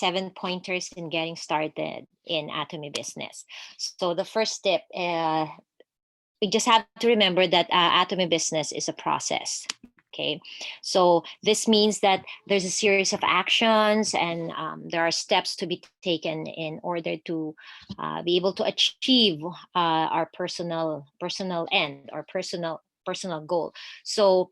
7 pointers in getting started in Atomy business. So the first step, we just have to remember that Atomy business is a process. Okay, so this means that there's a series of actions, and there are steps to be taken in order to be able to achieve our personal end or personal goal. So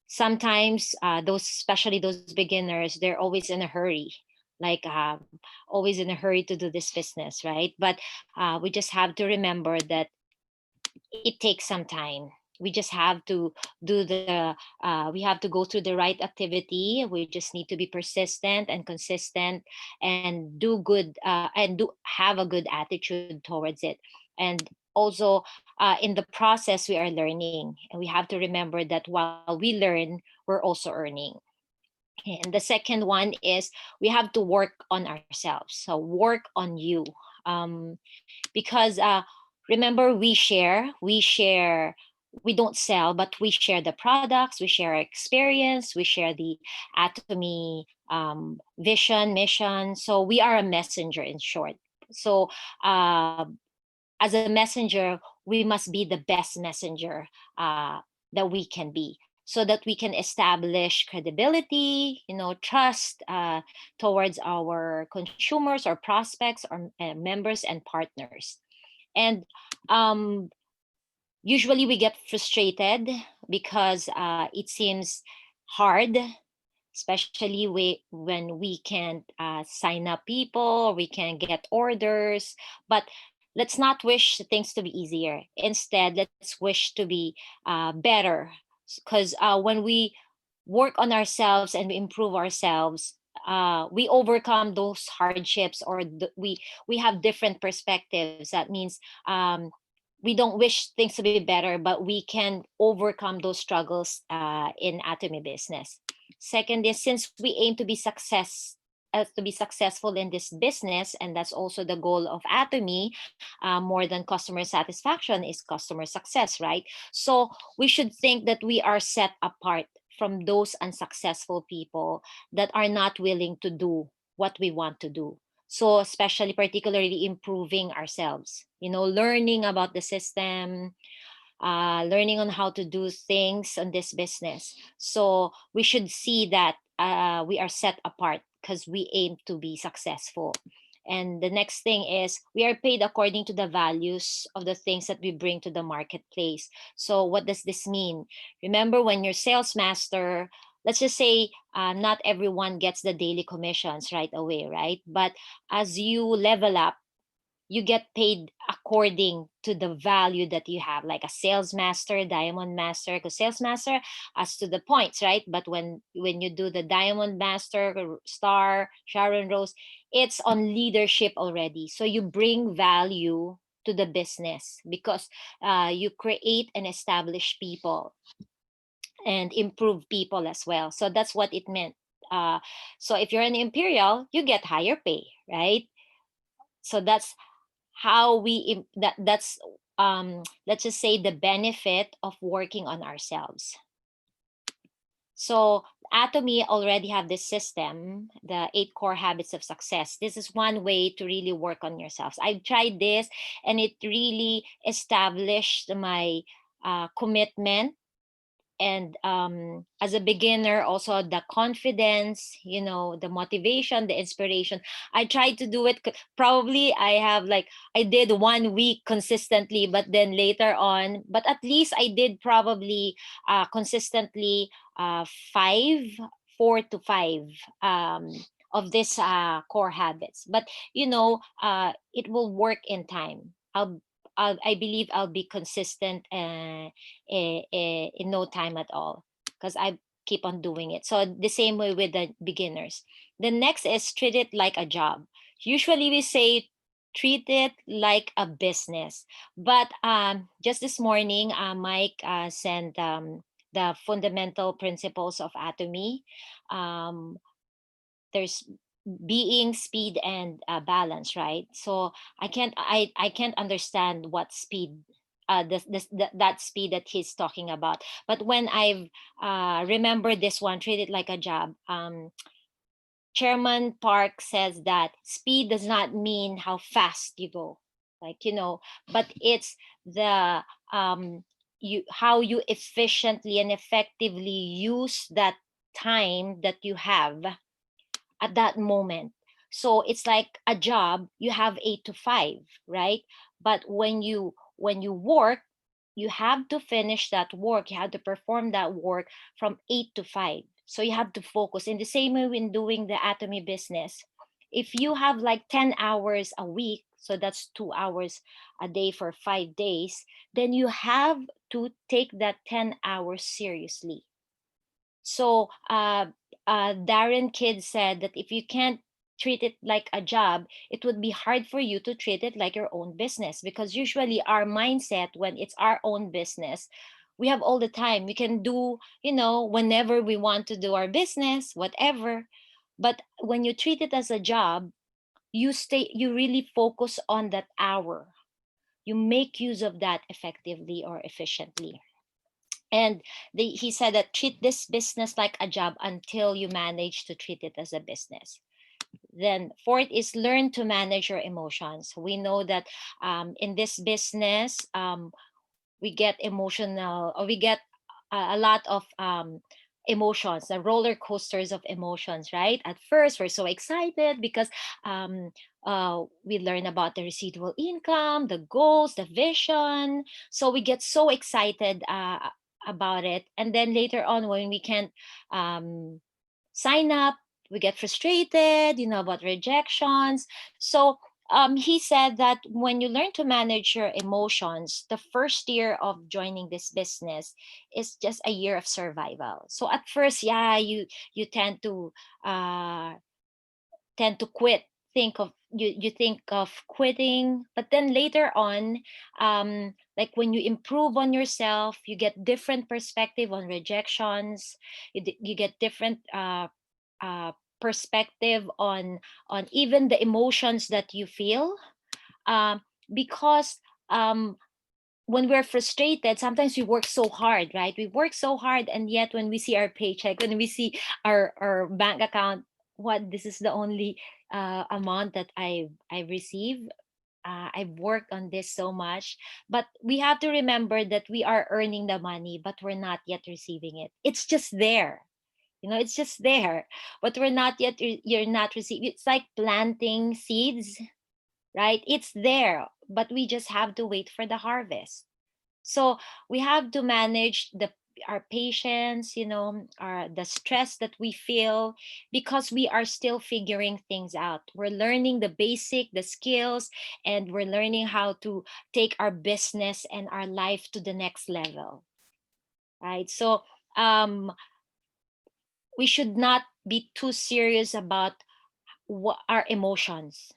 sometimes those, especially those beginners, they're always in a hurry, like always in a hurry to do this business, right? But we just have to remember that it takes some time. We just have to do we have to go through the right activity. We just need to be persistent and consistent, and do good, and do have a good attitude towards it. And also, in the process, we are learning, and we have to remember that while we learn, we're also earning. And the second one is we have to work on ourselves. So work on you. Because remember, we don't sell, but we share the products, we share our experience, we share the Atomy vision, mission. So we are a messenger, in short. So as a messenger, we must be the best messenger that we can be, so that we can establish credibility, trust towards our consumers or prospects or members and partners. And usually we get frustrated because it seems hard, especially when we can't sign up people, we can get orders. But let's not wish things to be easier. Instead, let's wish to be better. Because when we work on ourselves and we improve ourselves, we overcome those hardships, or we have different perspectives. That means we don't wish things to be better, but we can overcome those struggles in Atomy business. Second is, since we aim to be successful in this business, and that's also the goal of Atomy, more than customer satisfaction is customer success, right? So we should think that we are set apart from those unsuccessful people that are not willing to do what we want to do. So especially, particularly, improving ourselves, learning about the system, learning on how to do things on this business. So we should see that we are set apart because we aim to be successful. And the next thing is, we are paid according to the values of the things that we bring to the marketplace. So what does this mean? Remember, when you're sales master, let's just say not everyone gets the daily commissions right away, right? But as you level up, you get paid according to the value that you have, like a sales master, diamond master. Because sales master, as to the points, right? But when you do the diamond master, star, Sharon Rose, it's on leadership already. So you bring value to the business because you create and establish people and improve people as well. So that's what it meant. So if you're an imperial, you get higher pay, right? So that's how that's let's just say the benefit of working on ourselves. So Atomy already have this system, the 8 core habits of success. This is one way to really work on yourselves. I've tried this, and it really established my commitment. And as a beginner, also the confidence, the motivation, the inspiration. I tried to do it. Probably I did 1 week consistently, but then later on, but at least I did probably consistently 4 to 5 of these core habits. But it will work in time. I believe I'll be consistent in no time at all, because I keep on doing it. So the same way with the beginners. The next is treat it like a job. Usually we say treat it like a business, but just this morning, Mike sent the fundamental principles of Atomy. There's being, speed, and balance, right? So I can't understand what speed, that speed that he's talking about. But when I've remembered this one, treat it like a job, Chairman Park says that speed does not mean how fast you go, like, but it's the you how you efficiently and effectively use that time that you have at that moment. So it's like a job, you have 8 to 5, right? But when you work, you have to finish that work, you have to perform that work from 8 to 5. So you have to focus in the same way when doing the Atomy business. If you have like 10 hours a week, so that's 2 hours a day for 5 days, then you have to take that 10 hours seriously. So Darren Kidd said that if you can't treat it like a job, it would be hard for you to treat it like your own business, because usually our mindset when it's our own business, we have all the time. We can do, whenever we want to do our business, whatever. But when you treat it as a job, you really focus on that hour. You make use of that effectively or efficiently. And he said that treat this business like a job until you manage to treat it as a business. Then fourth is learn to manage your emotions. We know that in this business, we get emotional, or we get a lot of emotions, the roller coasters of emotions, right? At first we're so excited because um, we learn about the residual income, the goals, the vision, so we get so excited about it. And then later on, when we can't um, sign up, we get frustrated, about rejections. So he said that when you learn to manage your emotions, the first year of joining this business is just a year of survival. So at first, yeah, you uh, tend to quit. You think of quitting, but then later on, like when you improve on yourself, you get different perspective on rejections. You get different uh, perspective on even the emotions that you feel, um, because um, when we're frustrated, sometimes we work so hard, right? We work so hard, and yet when we see our paycheck, when we see our bank account, what, this is the only amount that I receive. I've worked on this so much, but we have to remember that we are earning the money, but we're not yet receiving it. It's just there, it's just there, but we're not yet. You're not receiving. It's like planting seeds, right? It's there, but we just have to wait for the harvest. So we have to manage our patience, our the stress that we feel, because we are still figuring things out. We're learning the skills, and we're learning how to take our business and our life to the next level, right? So um we should not be too serious about what our emotions.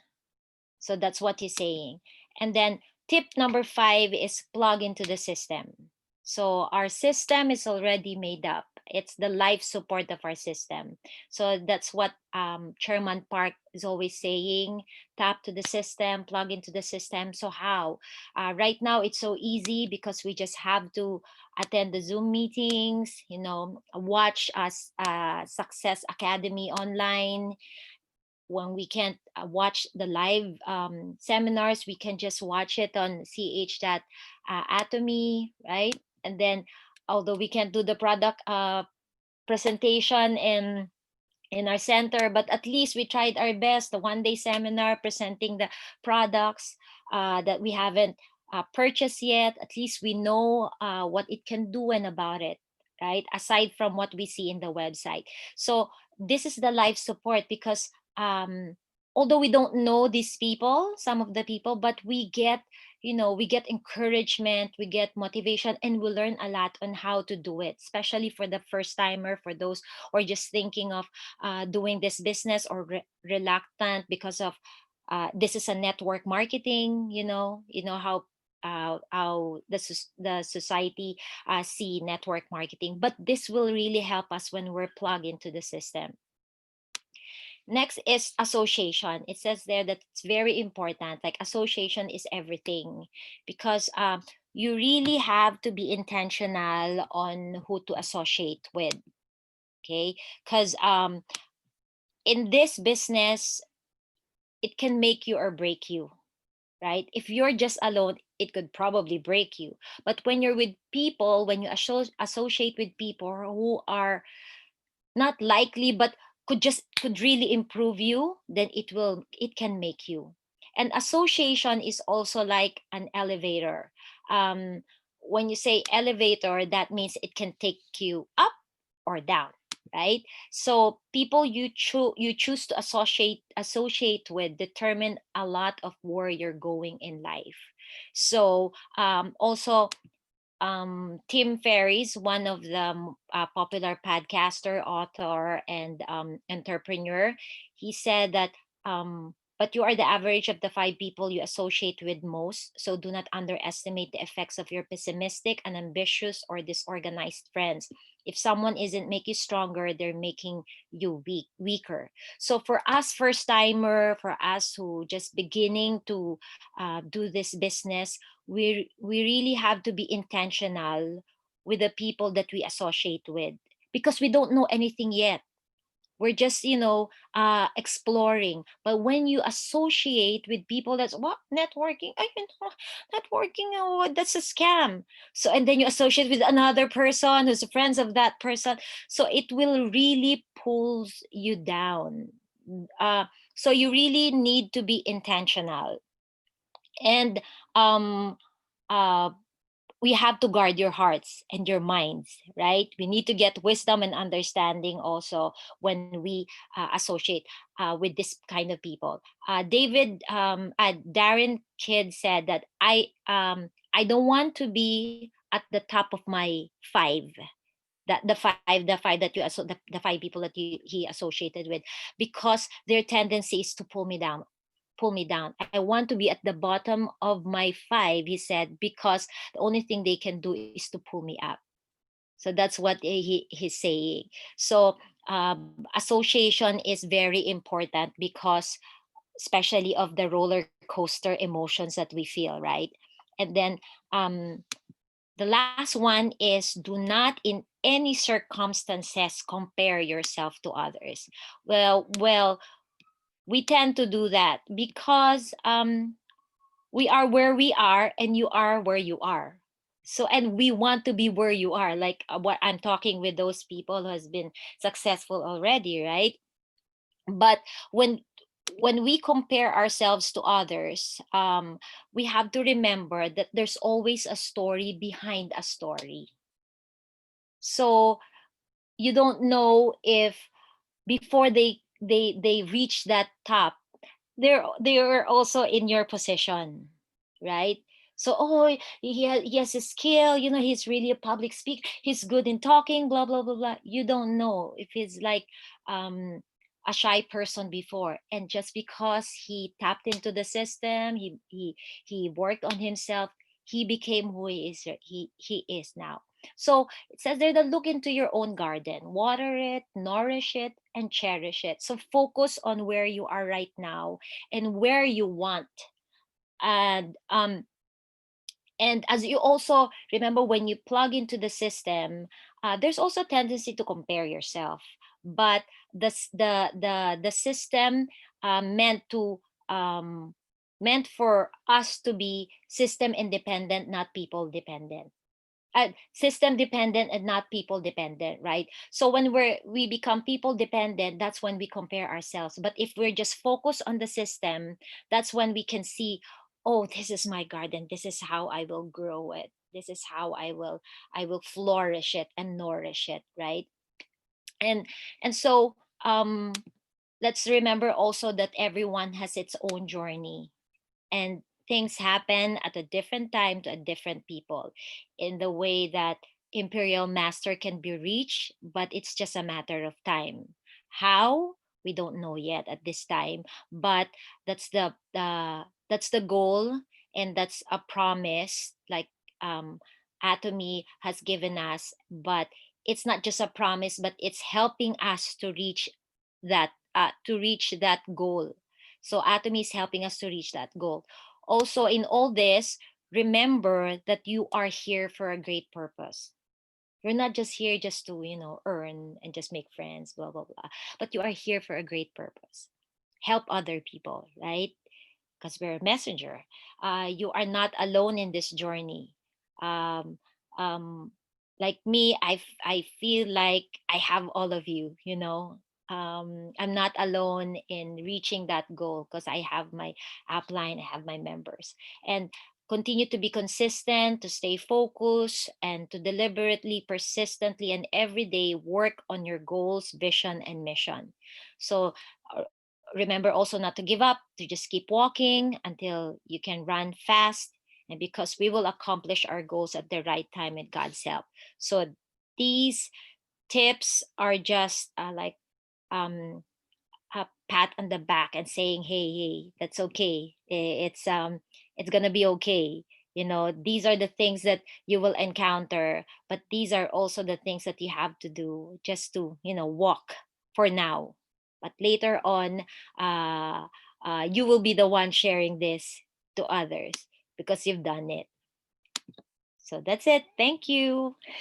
So that's what he's saying. And then tip number 5 is plug into the system. So our system is already made up. It's the life support of our system. So that's what Chairman Park is always saying. Tap to the system, plug into the system. So how? Right now, it's so easy because we just have to attend the Zoom meetings, watch us Success Academy online. When we can't watch the live seminars, we can just watch it on Atomy, right? And then, although we can't do the product presentation in our center, but at least we tried our best. The 1 day seminar presenting the products that we haven't purchased yet. At least we know what it can do and about it, right? Aside from what we see in the website. So this is the life support, because although we don't know these people, some of the people, but we get encouragement, we get motivation, and we learn a lot on how to do it, especially for the first timer, for those or just thinking of doing this business, or reluctant because of this is a network marketing. You know how the society see network marketing, but this will really help us when we're plugged into the system. Next is association. It says there that it's very important. Like, association is everything, because you really have to be intentional on who to associate with. Okay, because in this business, it can make you or break you, right? If you're just alone, it could probably break you. But when you're with people, when you associate with people who are not likely but could really improve you, then it can make you. And association is also like an elevator. When you say elevator, that means it can take you up or down, right? So people you choose to associate with determine a lot of where you're going in life. So also, Tim Ferriss, one of the popular podcaster, author, and entrepreneur, he said that, but you are the average of the five people you associate with most. So do not underestimate the effects of your pessimistic, unambitious, or disorganized friends. If someone isn't making you stronger, they're making you weaker. So for us first timer, for us who just beginning to do this business, we really have to be intentional with the people that we associate with, because we don't know anything yet. We're just, exploring. But when you associate with people, that's what networking. I mean, networking, oh, that's a scam. So and then you associate with another person who's friends of that person, so it will really pulls you down. uh, so you really need to be intentional. And um uh we have to guard your hearts and your minds, right? We need to get wisdom and understanding also when we associate with this kind of people. Darren Kidd said that I don't want to be at the top of my five, that the five that the five people that he associated with, because their tendency is to pull me down. I want to be at the bottom of my five, he said, because the only thing they can do is to pull me up. So that's what he's saying. So association is very important, because especially of the roller coaster emotions that we feel, right? And then um, the last one is, do not in any circumstances compare yourself to others. Well, we tend to do that because we are where we are and you are where you are. So and we want to be where you are, like what I'm talking with those people who has been successful already, right? But when we compare ourselves to others, we have to remember that there's always a story behind a story. So you don't know if before they reach that top, they're also in your position, right? So, oh, he has a skill, he's really a public speaker, he's good in talking, blah blah blah blah. You don't know if he's like um a shy person before, and just because he tapped into the system, he worked on himself, he became who he is now. So it says there that look into your own garden, water it, nourish it, and cherish it. So focus on where you are right now and where you want. And as you also remember, when you plug into the system, there's also a tendency to compare yourself. But the system meant to meant for us to be system independent, not people dependent. System dependent and not people dependent, right? So when we become people dependent, that's when we compare ourselves. But if we're just focused on the system, that's when we can see, oh, this is my garden, this is how I will grow it, this is how I will flourish it and nourish it, right? And so let's remember also that everyone has its own journey, and things happen at a different time to a different people, in the way that imperial master can be reached, but it's just a matter of time. How, we don't know yet at this time, but that's the goal, and that's a promise, like um Atomy has given us. But it's not just a promise, but it's helping us to reach that goal. So Atomy is helping us to reach that goal. Also, in all this, remember that you are here for a great purpose. You're not just here just to, earn and just make friends, blah, blah, blah. But you are here for a great purpose. Help other people, right? Because we're a messenger. You are not alone in this journey. Um, um, like me, I feel like I have all of you, I'm not alone in reaching that goal because I have my upline, I have my members. And continue to be consistent, to stay focused, and to deliberately, persistently, and every day work on your goals, vision, and mission. So remember also not to give up, to just keep walking until you can run fast. And because we will accomplish our goals at the right time with God's help. So these tips are just like um, a pat on the back and saying, "Hey, hey, that's okay. It's gonna be okay." These are the things that you will encounter, but these are also the things that you have to do just to, walk for now. But later on, uh, you will be the one sharing this to others because you've done it. So that's it. Thank you.